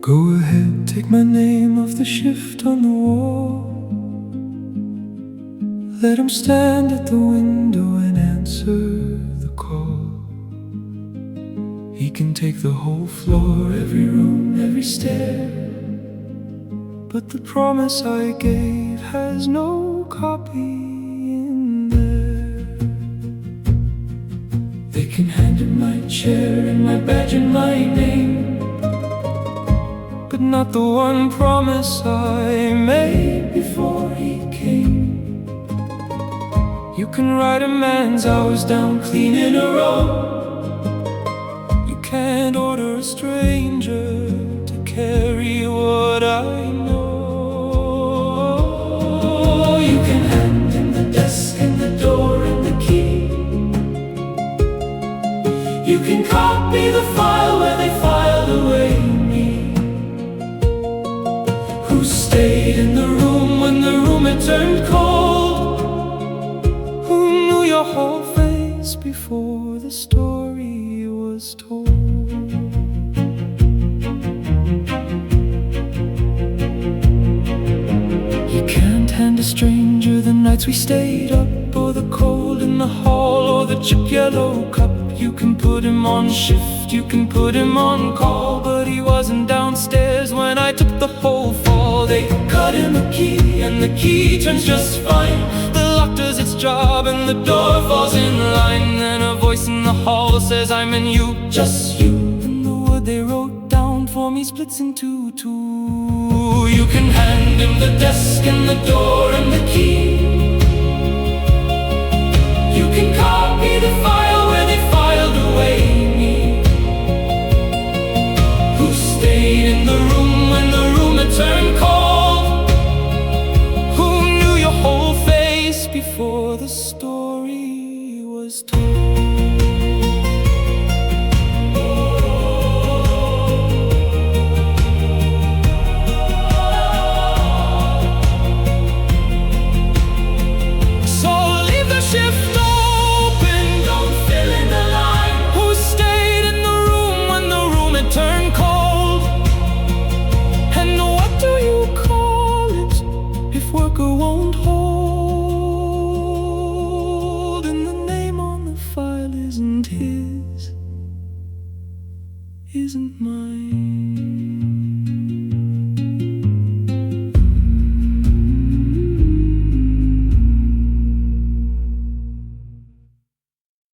Go ahead, take my name off the shift on the wall. Let him stand at the window and answer the call. He can take the whole floor, every room, every stair, but the promise I gave has no copy in there. They can hand him my chair and my badge and my name, but not the one promise I made before he came. You can write a man's hours down clean in a row. You can't order a stranger to carry what I know. You can hand him the desk and the door and the key. You can copy the file where they filed away me. Who stayed in the room when the room had turned cold? Your whole face before the story was told. You can't hand a stranger the nights we stayed up, or the cold in the hall, or the chip yellow cup. You can put him on shift, you can put him on call, but he wasn't downstairs when I took the whole fall. They cut him a key and the key turns just fine. The lock does its job and the door falls in line. Then a voice in the hall says, I'm in you, just you. And the word they wrote down for me splits into two. You can hand him the desk and the door and the key. You can copy the file where they filed away me. Who stayed in the room when the room had turned cold? Who knew your whole face before the story was told? So leave the shift open, don't fill in the line. Who stayed in the room when the room had turned cold? And what do you call it if worker won't hold? And the name on the file isn't his, isn't mine.